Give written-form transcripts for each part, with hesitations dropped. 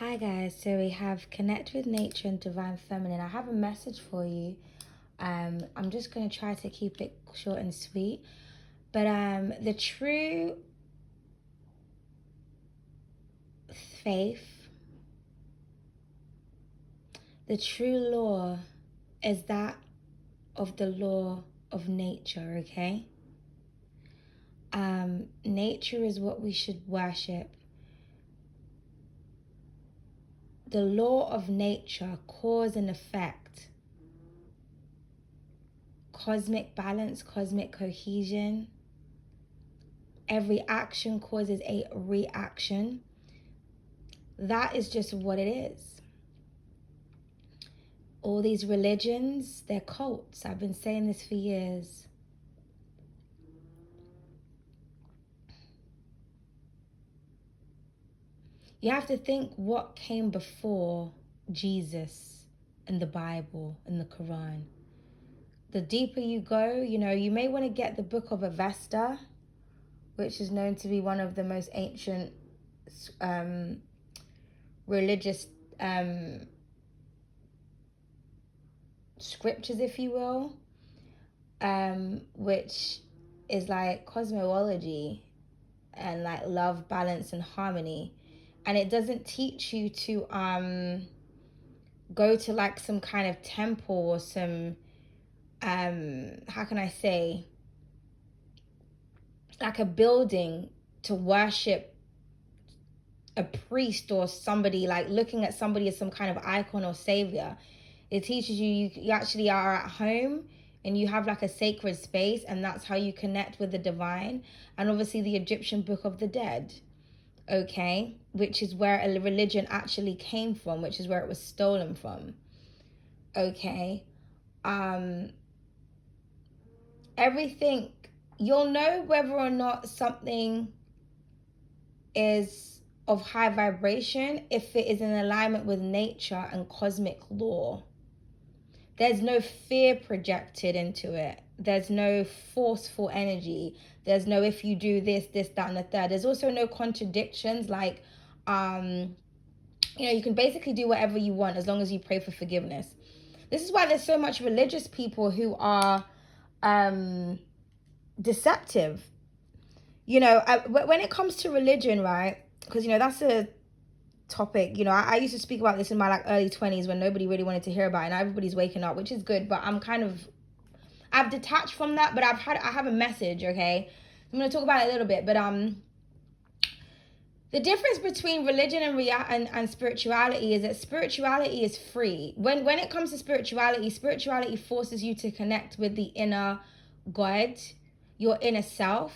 Hi guys, so we have Connect with Nature and Divine Feminine. I have a message for you. I'm just going to try to keep it short and sweet. But the true faith, the true law is that of the law of nature, okay? Nature is what we should worship. The law of nature, cause and effect, cosmic balance, cosmic cohesion. Every action causes a reaction. That is just what it is. All these religions, they're cults. I've been saying this for years. You have to think what came before Jesus and the Bible and the Quran. The deeper you go, you may want to get the Book of Avesta, which is known to be one of the most ancient religious scriptures, if you will, which is like cosmology and like love, balance, and harmony. And it doesn't teach you to go to like some kind of temple or some how can I say, like a building to worship a priest or somebody, like looking at somebody as some kind of icon or savior. It teaches you actually are at home and you have like a sacred space, and that's how you connect with the divine. And obviously the Egyptian Book of the Dead, okay, which is where a religion actually came from, which is where it was stolen from, okay. Everything, you'll know whether or not something is of high vibration if it is in alignment with nature and cosmic law. There's no fear projected into it. There's no forceful energy. There's no if you do this, that, and the third. There's also no contradictions like, you can basically do whatever you want as long as you pray for forgiveness. This is why there's so much religious people who are deceptive. When it comes to religion, right? Because, that's a topic. I used to speak about this in my like early 20s when nobody really wanted to hear about it. Now everybody's waking up, which is good, but I've detached from that, but I have a message, okay? I'm going to talk about it a little bit, but the difference between religion and spirituality is that spirituality is free. When it comes to spirituality forces you to connect with the inner God, your inner self,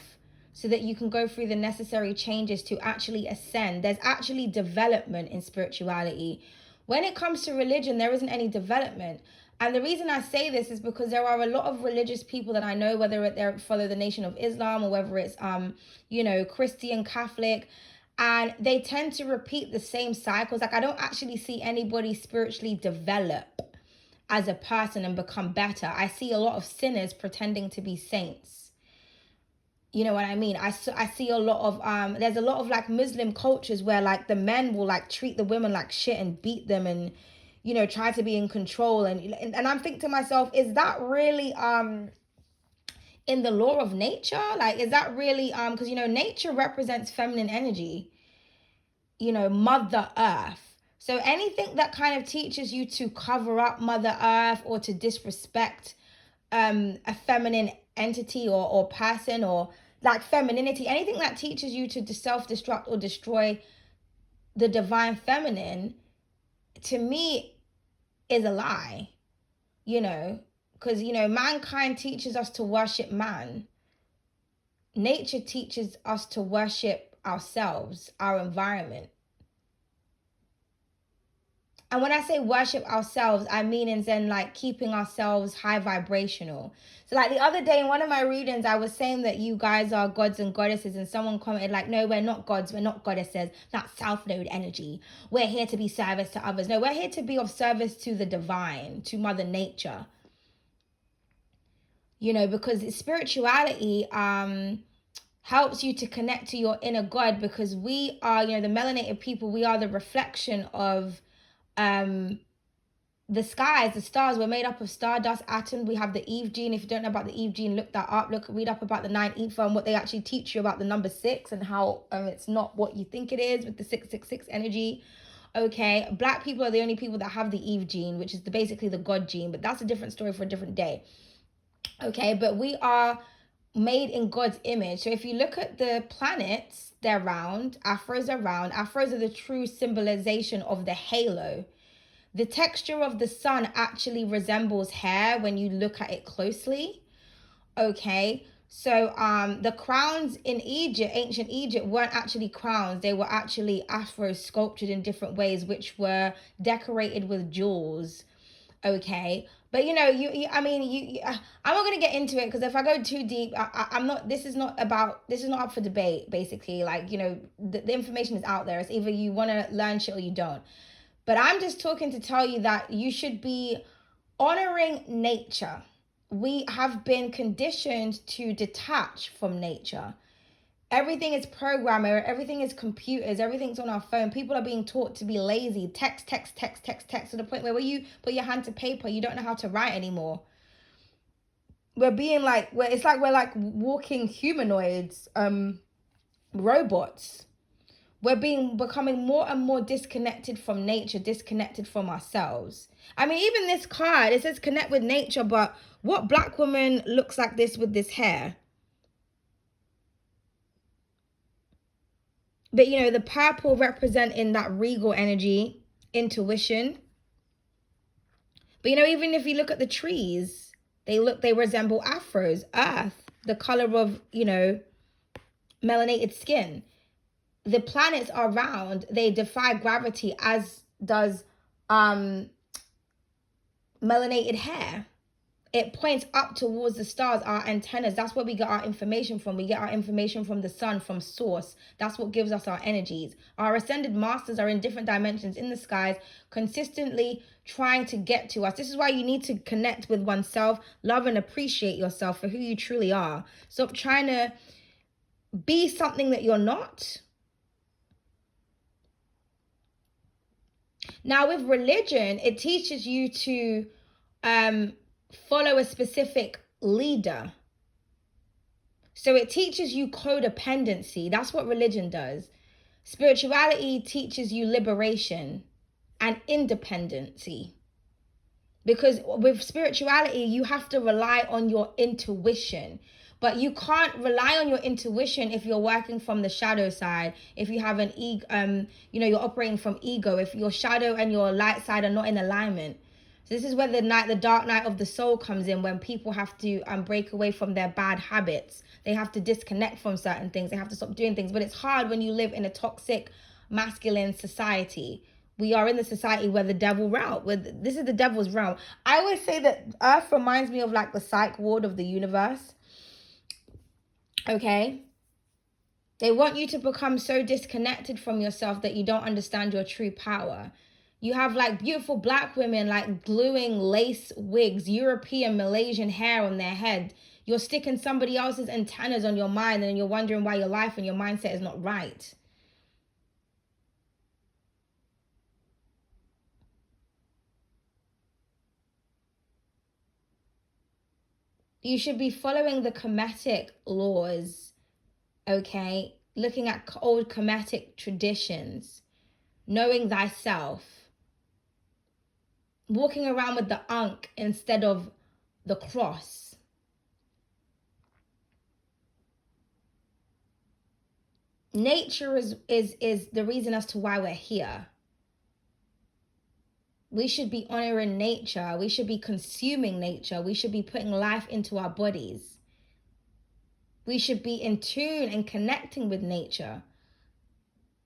so that you can go through the necessary changes to actually ascend. There's actually development in spirituality. When it comes to religion, there isn't any development. And the reason I say this is because there are a lot of religious people that I know, whether they follow the Nation of Islam or whether it's, Christian, Catholic, and they tend to repeat the same cycles. Like, I don't actually see anybody spiritually develop as a person and become better. I see a lot of sinners pretending to be saints. You know what I mean? I see a lot of, there's a lot of like Muslim cultures where like the men will like treat the women like shit and beat them and, try to be in control. And I'm thinking to myself, is that really, in the law of nature? Like, is that really, because, nature represents feminine energy, Mother Earth. So anything that kind of teaches you to cover up Mother Earth or to disrespect a feminine entity or person, or like femininity, anything that teaches you to self-destruct or destroy the divine feminine, to me, is a lie, because, mankind teaches us to worship man. Nature teaches us to worship ourselves, our environment. And when I say worship ourselves, I mean in Zen, like keeping ourselves high vibrational. So like the other day in one of my readings, I was saying that you guys are gods and goddesses, and someone commented like, no, we're not gods, we're not goddesses, not South Node energy. We're here to be service to others. No, we're here to be of service to the divine, to Mother Nature. Because spirituality helps you to connect to your inner God, because we are, you know, the melanated people, we are the reflection of the skies, the stars. We're made up of stardust atoms. We have the Eve gene. If you don't know about the Eve gene, look that up. Read up about the 9 ether and what they actually teach you about the number 6 and how it's not what you think it is with the 666 energy. Okay, Black people are the only people that have the Eve gene, which is basically the God gene, but that's a different story for a different day. Okay, but we are made in God's image. So if you look at the planets, they're round. Afros are round. Afros are the true symbolization of the halo. The texture of the sun actually resembles hair when you look at it closely. Okay, so the crowns in Egypt, ancient Egypt, weren't actually crowns. They were actually afro sculptured in different ways, which were decorated with jewels. Okay, but you know, I mean, I'm not gonna get into it, because if I go too deep, I'm not. This is not up for debate. Basically, like, you know, the information is out there. It's either you want to learn shit or you don't. But I'm just talking to tell you that you should be honoring nature. We have been conditioned to detach from nature. Everything is programmer, everything is computers, everything's on our phone. People are being taught to be lazy. Text, text, text, text, text, to the point where you put your hand to paper, you don't know how to write anymore. We're being like, it's like we're like walking humanoids, robots. We're becoming more and more disconnected from nature, disconnected from ourselves. I mean, even this card, it says connect with nature, but what Black woman looks like this with this hair? But, you know, the purple representing that regal energy, intuition. But, you know, even if you look at the trees, they resemble afros, earth, the color of, you know, melanated skin. The planets are round, they defy gravity, as does melanated hair. It points up towards the stars, our antennas. That's where we get our information from. We get our information from the sun, from source. That's what gives us our energies. Our ascended masters are in different dimensions in the skies, consistently trying to get to us. This is why you need to connect with oneself, love and appreciate yourself for who you truly are. Stop trying to be something that you're not. Now, with religion, it teaches you to follow a specific leader. So it teaches you codependency. That's what religion does. Spirituality teaches you liberation and independency. Because with spirituality, you have to rely on your intuition. But you can't rely on your intuition if you're working from the shadow side. If you have an ego, you know, you're operating from ego. If your shadow and your light side are not in alignment. So this is where the dark night of the soul comes in, when people have to break away from their bad habits. They have to disconnect from certain things. They have to stop doing things. But it's hard when you live in a toxic, masculine society. We are in the society where the devil realm, this is the devil's realm. I always say that Earth reminds me of like the psych ward of the universe. Okay? They want you to become so disconnected from yourself that you don't understand your true power. You have like beautiful Black women like gluing lace wigs, European, Malaysian hair on their head. You're sticking somebody else's antennas on your mind, and you're wondering why your life and your mindset is not right. You should be following the Kemetic laws, okay? Looking at old Kemetic traditions, knowing thyself, walking around with the Ankh instead of the cross. Nature is the reason as to why we're here. We should be honoring nature. We should be consuming nature. We should be putting life into our bodies. We should be in tune and connecting with nature.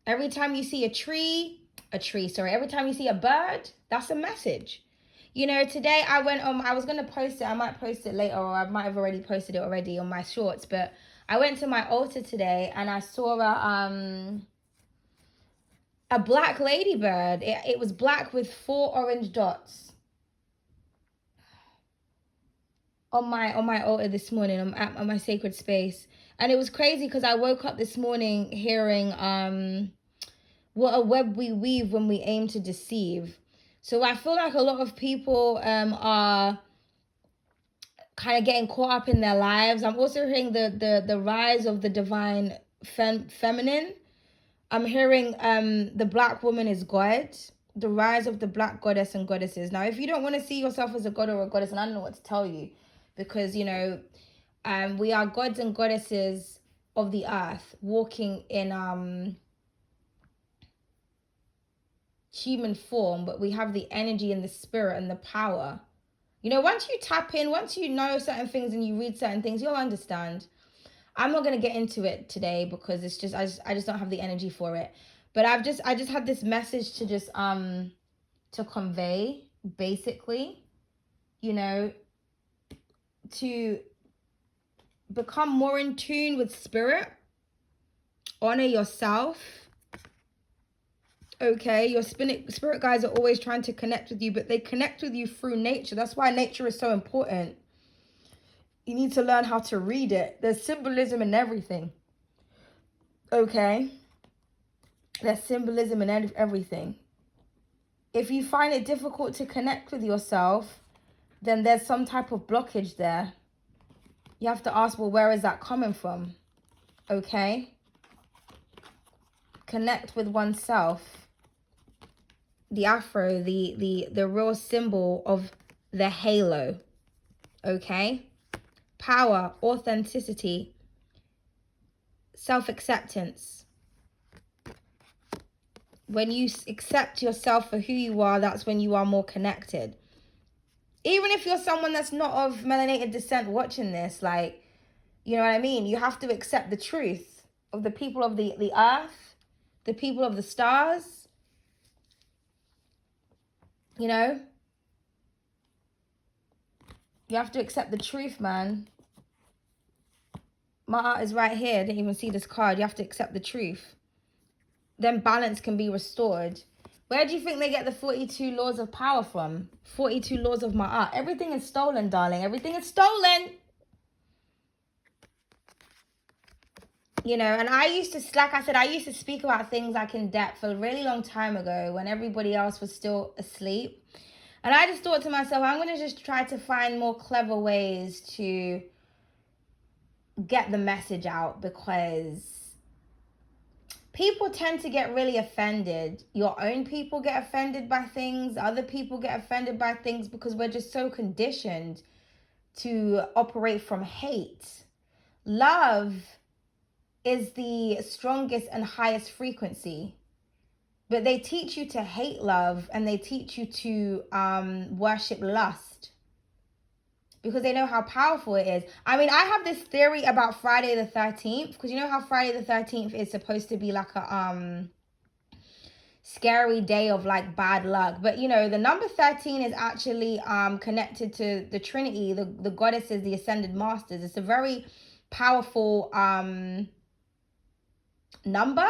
Every time you see every time you see a bird, that's a message. You know, today I went on, I was going to post it. I might post it later, or I might have already posted it already on my shorts. But I went to my altar today and I saw a black ladybird. It was black with 4 orange dots. on my altar this morning. I'm at my sacred space. And it was crazy because I woke up this morning hearing what a web we weave when we aim to deceive. So I feel like a lot of people are kind of getting caught up in their lives. I'm also hearing the rise of the divine feminine. I'm hearing the black woman is God, the rise of the black goddess and goddesses. Now, if you don't want to see yourself as a god or a goddess, and I don't know what to tell you, because we are gods and goddesses of the earth, walking in human form, but we have the energy and the spirit and the power. Once you tap in, once you know certain things and you read certain things, you'll understand. I'm not gonna get into it today because it's just I just don't have the energy for it. But I just had this message to just to convey, basically, to become more in tune with spirit, honor yourself. Okay, your spirit guides are always trying to connect with you, but they connect with you through nature. That's why nature is so important. You need to learn how to read it. There's symbolism in everything. Okay? There's symbolism in everything. If you find it difficult to connect with yourself, then there's some type of blockage there. You have to ask, well, where is that coming from? Okay? Connect with oneself. The afro, the real symbol of the halo. Okay? Power, authenticity, self-acceptance. When you accept yourself for who you are, that's when you are more connected. Even if you're someone that's not of melanated descent watching this, like, you know what I mean? You have to accept the truth of the people of the earth, the people of the stars. You have to accept the truth, man. My art is right here. I didn't even see this card. You have to accept the truth. Then balance can be restored. Where do you think they get the 42 laws of power from? 42 laws of my art. Everything is stolen, darling. Everything is stolen. And I used to, like I said, I used to speak about things like in depth a really long time ago when everybody else was still asleep. And I just thought to myself, I'm going to just try to find more clever ways to get the message out, because people tend to get really offended. Your own people get offended by things. Other people get offended by things because we're just so conditioned to operate from hate. Love is the strongest and highest frequency. But they teach you to hate love, and they teach you to worship lust, because they know how powerful it is. I mean, I have this theory about Friday the 13th, because you know how Friday the 13th is supposed to be like a scary day of like bad luck. But the number 13 is actually connected to the Trinity, the goddesses, the ascended masters. It's a very powerful number.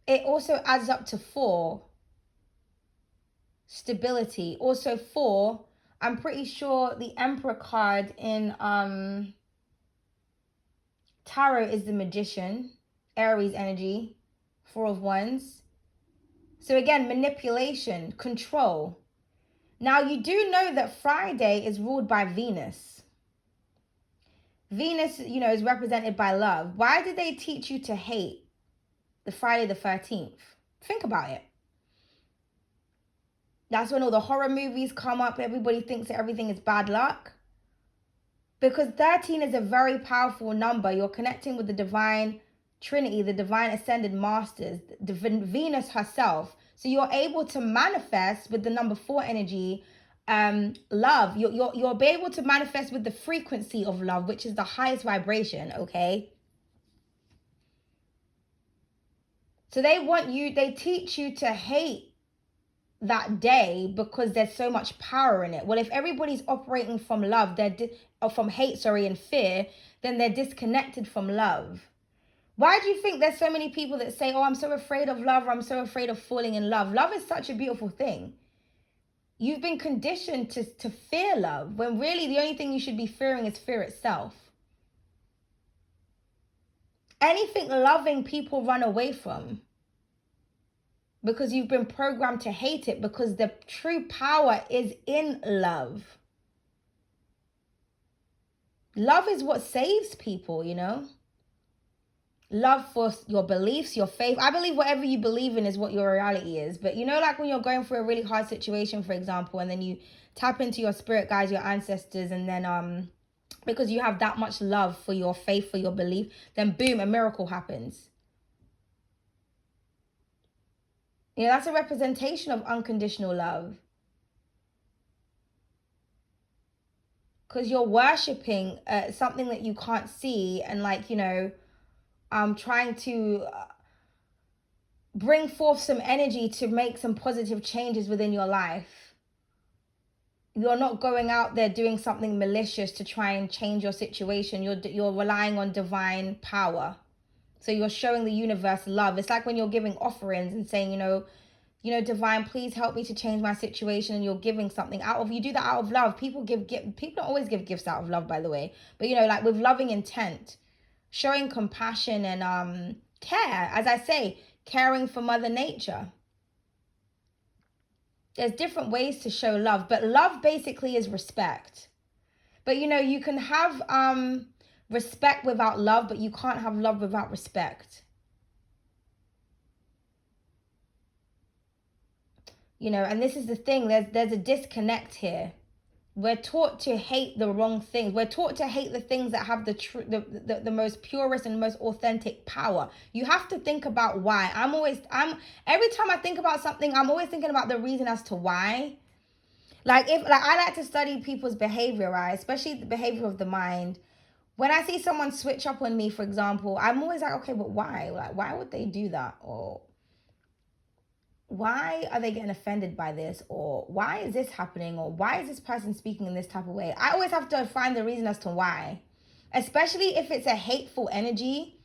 It also adds up to 4. Stability. Also 4, I'm pretty sure the Emperor card in Tarot is the Magician, Aries energy, 4 of Wands. So again, manipulation, control. Now you do know that Friday is ruled by Venus. Venus, is represented by love. Why did they teach you to hate the Friday the 13th? Think about it. That's when all the horror movies come up. Everybody thinks that everything is bad luck. Because 13 is a very powerful number. You're connecting with the divine Trinity, the divine ascended masters, the Venus herself. So you're able to manifest with the number 4 energy, love. You'll be able to manifest with the frequency of love, which is the highest vibration, okay? So they teach you to hate that day because there's so much power in it. Well, if everybody's operating from love, from hate, and fear, then they're disconnected from love. Why do you think there's so many people that say, oh, I'm so afraid of love, or I'm so afraid of falling in love? Love is such a beautiful thing. You've been conditioned to fear love, when really the only thing you should be fearing is fear itself. Anything loving, people run away from because you've been programmed to hate it, because the true power is in love. Love is what saves people, you know? Love for your beliefs, your faith. I believe whatever you believe in is what your reality is. But you know, like when you're going through a really hard situation, for example, and then you tap into your spirit guides, your ancestors, and then because you have that much love for your faith, for your belief, then boom, a miracle happens. You know, that's a representation of unconditional love. Because you're worshipping something that you can't see, and like, you know, trying to bring forth some energy to make some positive changes within your life. You're not going out there doing something malicious to try and change your situation. You're relying on divine power. So you're showing the universe love. It's like when you're giving offerings and saying, you know, divine, please help me to change my situation, and you're giving something out of, you do that out of love. People don't always give gifts out of love, by the way, but you know, like with loving intent, showing compassion and care, as I say, caring for Mother Nature. There's different ways to show love, but love basically is respect. But you know, you can have respect without love, but you can't have love without respect. You know, and this is the thing, there's a disconnect here. We're taught to hate the wrong things. We're taught to hate the things that have the most purest and most authentic power. You have to think about why. Every time I think about something, I'm always thinking about the reason as to why. Like I like to study people's behavior, right? Especially the behavior of the mind. When I see someone switch up on me, for example, I'm always like, okay, but why? Like, why would they do that? Or why are they getting offended by this? Or why is this happening? Or why is this person speaking in this type of way? I always have to find the reason as to why, especially if it's a hateful energy,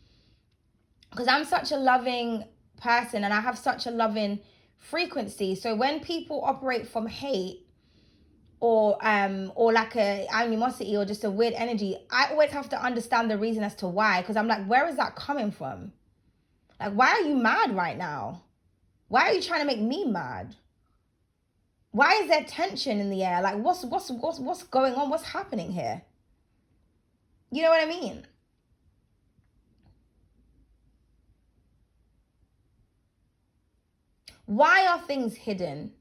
because I'm such a loving person and I have such a loving frequency. So when people operate from hate or like a animosity or just a weird energy, I always have to understand the reason as to why, because I'm like, where is that coming from? Like, why are you mad right now? Why are you trying to make me mad? Why is there tension in the air? Like, what's going on? What's happening here? You know what I mean? Why are things hidden?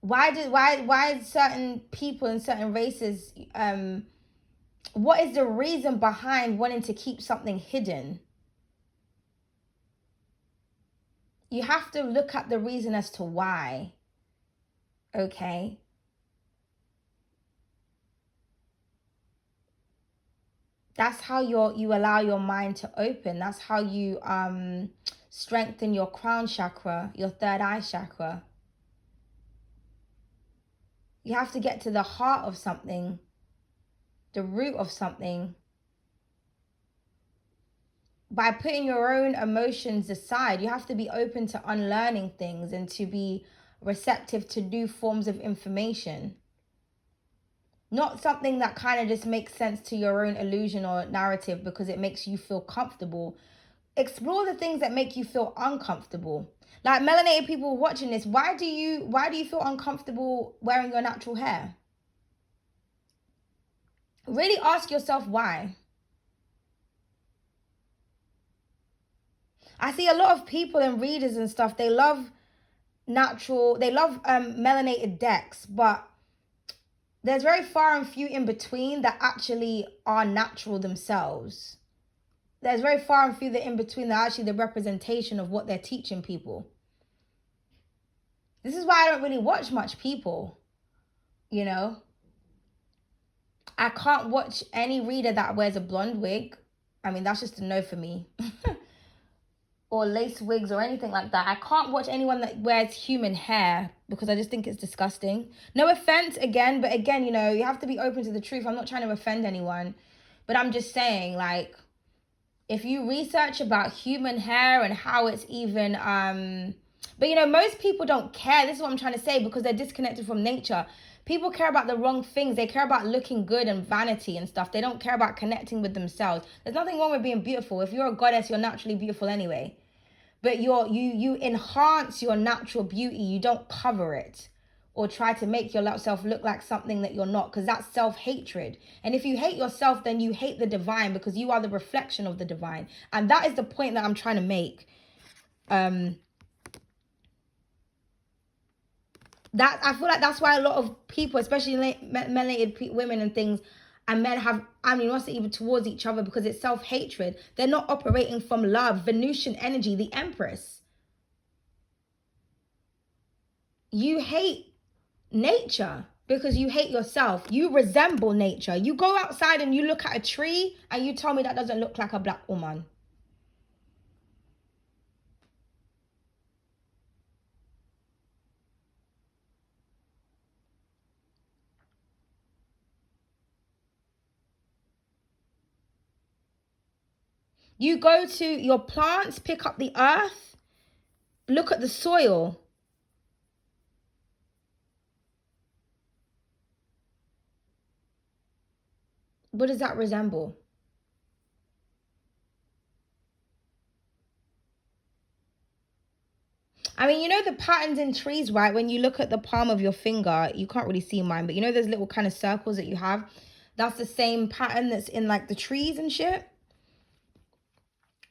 Why certain people and certain races what is the reason behind wanting to keep something hidden? You have to look at the reason as to why. Okay? That's how you allow your mind to open. That's how you strengthen your crown chakra, your third eye chakra. You have to get to the heart of something, the root of something. By putting your own emotions aside, you have to be open to unlearning things and to be receptive to new forms of information. Not something that kind of just makes sense to your own illusion or narrative because it makes you feel comfortable. Explore the things that make you feel uncomfortable. Like melanated people watching this, why do you feel uncomfortable wearing your natural hair? Really ask yourself why. I see a lot of people and readers and stuff, they love melanated decks, but there's very far and few in between that actually are natural themselves. There's very far and few that in between that are actually the representation of what they're teaching people. This is why I don't really watch much people, you know. I can't watch any reader that wears a blonde wig. I mean, that's just a no for me. Or lace wigs or anything like that. I can't watch anyone that wears human hair because I just think it's disgusting. No offense again, but again, you know, you have to be open to the truth. I'm not trying to offend anyone, but I'm just saying, like, If you research about human hair and how it's even but you know, most people don't care. This is what I'm trying to say, because they're disconnected from nature. People care about the wrong things. They care about looking good and vanity and stuff. They don't care about connecting with themselves. There's nothing wrong with being beautiful. If you're a goddess, you're naturally beautiful anyway. But you enhance your natural beauty. You don't cover it or try to make yourself look like something that you're not, because that's self-hatred. And if you hate yourself, then you hate the divine, because you are the reflection of the divine. And that is the point that I'm trying to make. That I feel like that's why a lot of people, especially melanated women and things, and men have animosity even towards each other, because it's self-hatred. They're not operating from love. Venusian energy, the Empress. You hate nature because you hate yourself. You resemble nature. You go outside and you look at a tree and you tell me that doesn't look like a black woman. You go to your plants, pick up the earth, look at the soil. What does that resemble? I mean, you know the patterns in trees, right? When you look at the palm of your finger, you can't really see mine, but you know those little kind of circles that you have? That's the same pattern that's in like the trees and shit.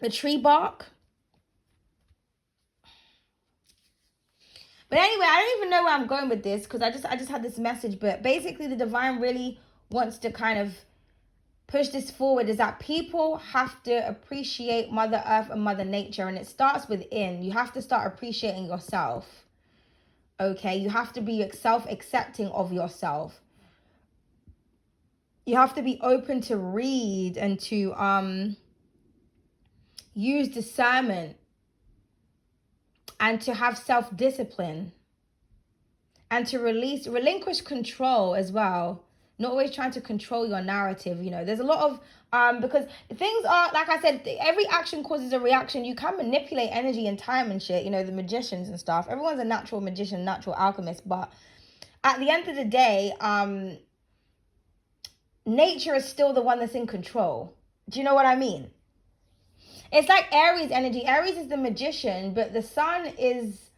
The tree bark. But anyway, I don't even know where I'm going with this, because I just had this message. But basically, the divine really wants to kind of push this forward, is that people have to appreciate Mother Earth and Mother Nature. And it starts within. You have to start appreciating yourself. Okay? You have to be self-accepting of yourself. You have to be open to read and to use discernment, and to have self-discipline, and to relinquish control as well. Not always trying to control your narrative. You know, there's a lot of because things are, like I said, every action causes a reaction. You can manipulate energy and time and shit. You know, the magicians and stuff. Everyone's a natural magician, natural alchemist, but at the end of the day, nature is still the one that's in control. Do you know what I mean? It's like Aries energy. Aries is the magician, but the sun is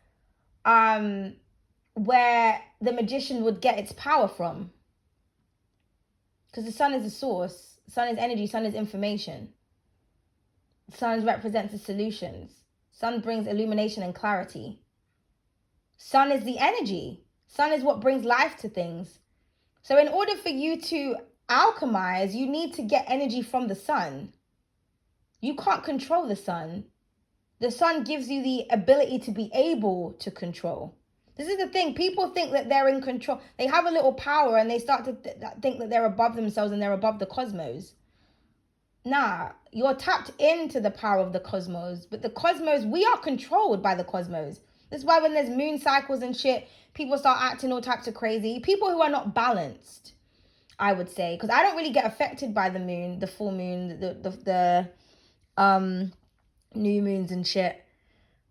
where the magician would get its power from. Because the sun is the source. Sun is energy. Sun is information. Sun represents the solutions. Sun brings illumination and clarity. Sun is the energy. Sun is what brings life to things. So in order for you to alchemize, you need to get energy from the sun. You can't control the sun. The sun gives you the ability to be able to control. This is the thing. People think that they're in control. They have a little power and they start to think that they're above themselves and they're above the cosmos. Nah, you're tapped into the power of the cosmos. But the cosmos, we are controlled by the cosmos. This is why when there's moon cycles and shit, people start acting all types of crazy. People who are not balanced, I would say. Because I don't really get affected by the moon, the full moon, the new moons and shit.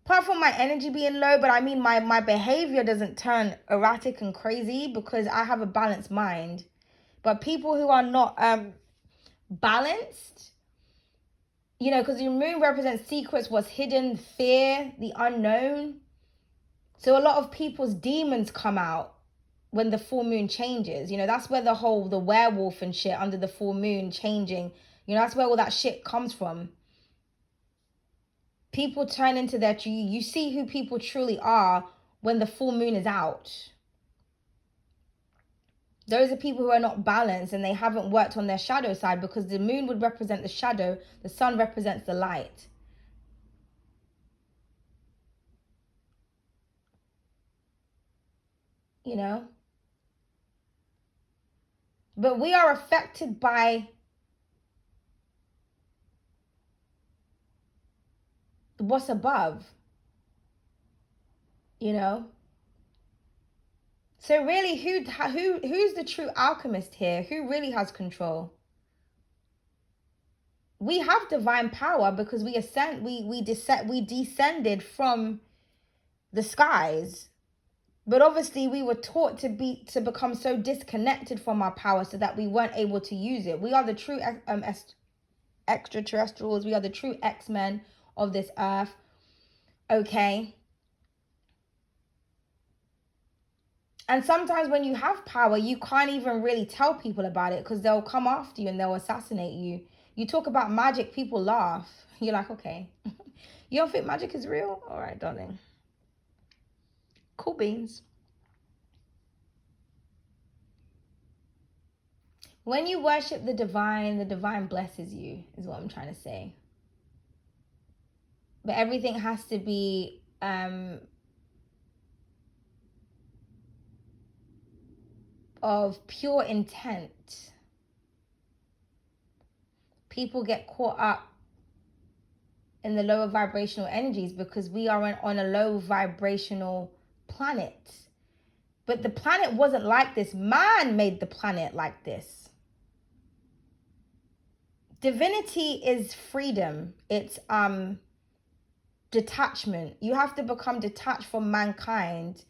Apart from my energy being low, but I mean my behavior doesn't turn erratic and crazy because I have a balanced mind. But people who are not balanced, you know, because the moon represents secrets, what's hidden, fear, the unknown. So a lot of people's demons come out when the full moon changes. You know, that's where the werewolf and shit under the full moon changing, you know, that's where all that shit comes from. People turn into their, you see who people truly are when the full moon is out. Those are people who are not balanced and they haven't worked on their shadow side, because the moon would represent the shadow, the sun represents the light. You know? But we are affected by what's above. You know? So really, who's the true alchemist here? Who really has control? we have divine power because we descended from the skies. But obviously we were taught to become so disconnected from our power so that we weren't able to use it. We are the true extraterrestrials. We are the true X-Men of this earth. Okay. And sometimes when you have power, you can't even really tell people about it because they'll come after you and they'll assassinate you. You talk about magic, people laugh. You're like, okay. You don't think magic is real? All right, darling. Cool beans. When you worship the divine blesses you, is what I'm trying to say. But everything has to be of pure intent. People get caught up in the lower vibrational energies because we are on a low vibrational planet. But the planet wasn't like this. Man made the planet like this. Divinity is freedom. It's detachment. You have to become detached from mankind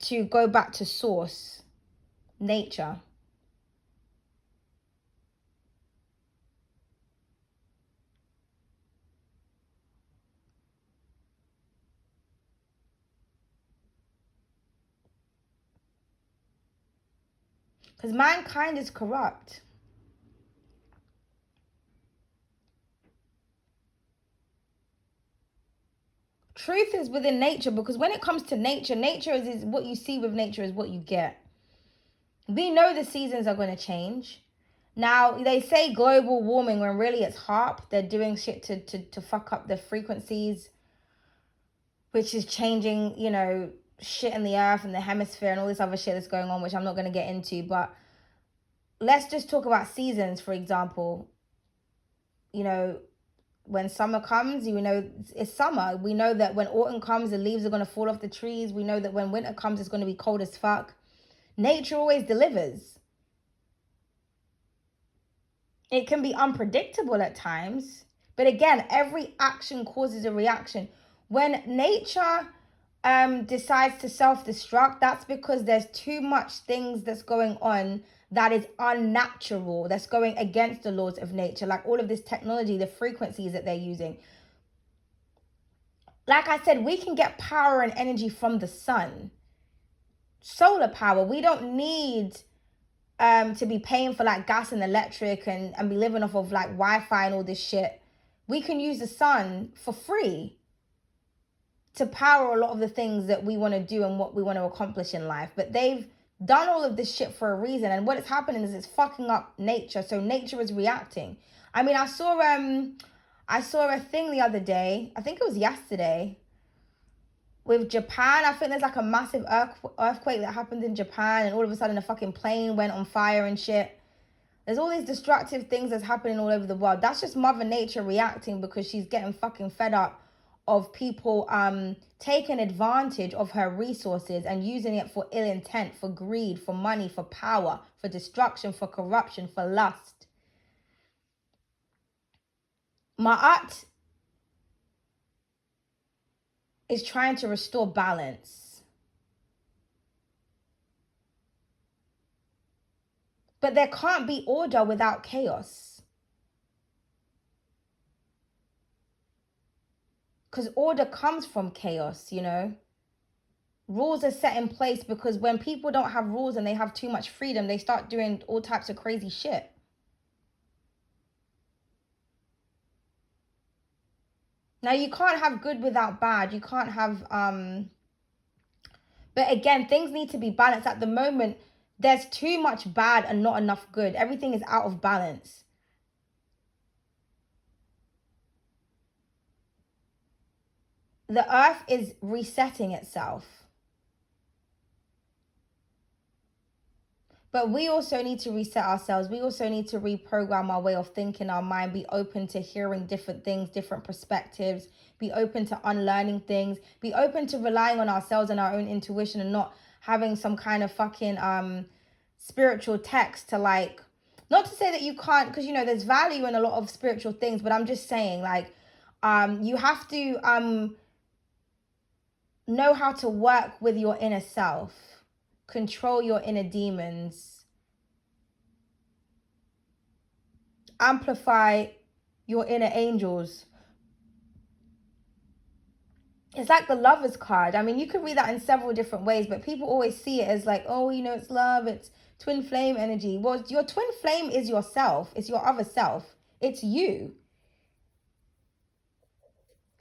to go back to source, nature. Because mankind is corrupt. Truth is within nature, because when it comes to nature, nature is what you see with nature is what you get. We know the seasons are going to change. Now, they say global warming when really it's HARP. They're doing shit to fuck up the frequencies, which is changing, you know, shit in the earth and the hemisphere and all this other shit that's going on, which I'm not going to get into. But let's just talk about seasons, for example. You know, when summer comes, you know, it's summer. We know that when autumn comes, the leaves are going to fall off the trees. We know that when winter comes, it's going to be cold as fuck. Nature always delivers. It can be unpredictable at times. But again, every action causes a reaction. When nature decides to self-destruct, that's because there's too much things that's going on that is unnatural, that's going against the laws of nature, like all of this technology, the frequencies that they're using. Like I said, we can get power and energy from the sun. Solar power. We don't need to be paying for like gas and electric and be living off of like Wi-Fi and all this shit. We can use the sun for free to power a lot of the things that we want to do and what we want to accomplish in life. But they've done all of this shit for a reason, and what is happening is it's fucking up nature. So nature is reacting. I mean, I saw a thing the other day, I think it was yesterday, with Japan. I think there's like a massive earthquake that happened in Japan, and all of a sudden a fucking plane went on fire and shit. There's all these destructive things that's happening all over the world. That's just Mother Nature reacting because she's getting fucking fed up of people taking advantage of her resources and using it for ill intent, for greed, for money, for power, for destruction, for corruption, for lust. Ma'at is trying to restore balance. But there can't be order without chaos. Because order comes from chaos, you know. Rules are set in place because when people don't have rules and they have too much freedom, they start doing all types of crazy shit. Now, you can't have good without bad. You can't have, but again, things need to be balanced. At the moment, there's too much bad and not enough good. Everything is out of balance. The earth is resetting itself. But we also need to reset ourselves. We also need to reprogram our way of thinking, our mind, be open to hearing different things, different perspectives, be open to unlearning things, be open to relying on ourselves and our own intuition and not having some kind of fucking spiritual text to like Not to say that you can't, because, you know, there's value in a lot of spiritual things, but I'm just saying, like, you have to know how to work with your inner self, control your inner demons, amplify your inner angels. It's like the Lover's card. I mean, you can read that in several different ways, but people always see it as like, oh, you know, it's love, it's twin flame energy. Well, your twin flame is yourself. It's your other self. It's you.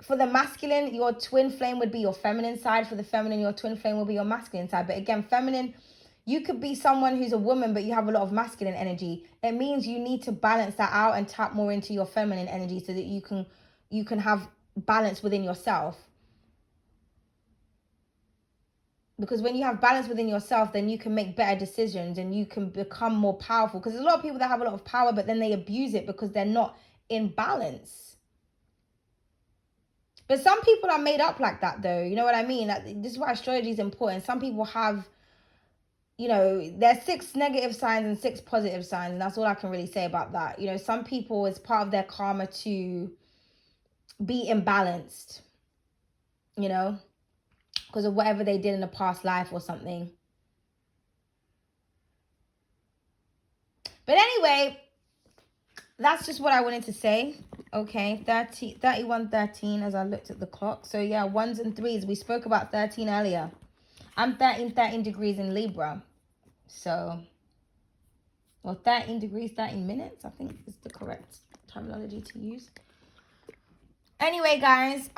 For the masculine, your twin flame would be your feminine side. For the feminine, your twin flame will be your masculine side. But again, feminine, you could be someone who's a woman, but you have a lot of masculine energy. It means you need to balance that out and tap more into your feminine energy so that you can have balance within yourself. Because when you have balance within yourself, then you can make better decisions and you can become more powerful. Because there's a lot of people that have a lot of power, but then they abuse it because they're not in balance. But some people are made up like that, though. You know what I mean? Like, this is why astrology is important. Some people have, you know, there's 6 negative signs and 6 positive signs. And that's all I can really say about that. You know, some people, it's part of their karma to be imbalanced, you know, because of whatever they did in a past life or something. But anyway, that's just what I wanted to say. Okay, 31:13 as I looked at the clock. So yeah, 1s and 3s. We spoke about 13 earlier. I'm 13 degrees in Libra. So, well, 13 degrees, 13 minutes, I think is the correct terminology to use. Anyway, guys,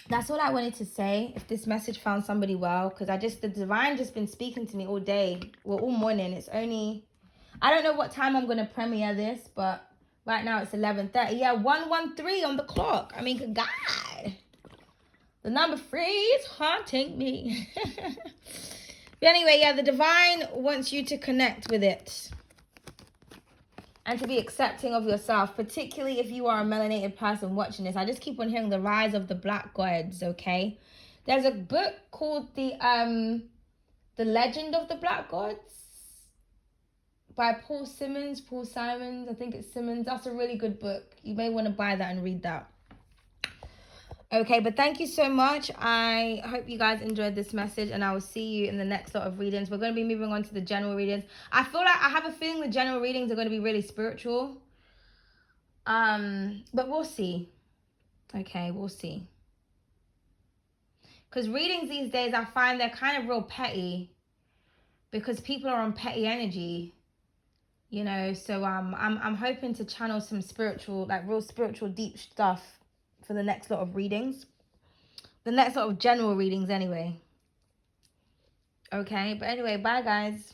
that's all I wanted to say. If this message found somebody well, because the divine just been speaking to me all day, well, all morning. It's only, I don't know what time I'm going to premiere this, but right now it's 11:30. Yeah, 113 on the clock. I mean, God, the number 3 is haunting me. But anyway, yeah, the divine wants you to connect with it and to be accepting of yourself, particularly if you are a melanated person watching this. I just keep on hearing the rise of the black gods, okay? There's a book called The Legend of the Black Gods by Paul Simons, I think it's Simmons. That's a really good book. You may want to buy that and read that. Okay, but thank you so much. I hope you guys enjoyed this message, and I will see you in the next lot of readings. We're going to be moving on to the general readings. I have a feeling the general readings are going to be really spiritual. But we'll see. Okay, we'll see. Because readings these days, I find they're kind of real petty, because people are on petty energy, you know. So I'm hoping to channel some spiritual, like real spiritual, deep stuff for the next lot of readings. The next lot of general readings anyway. Okay, but anyway, bye guys.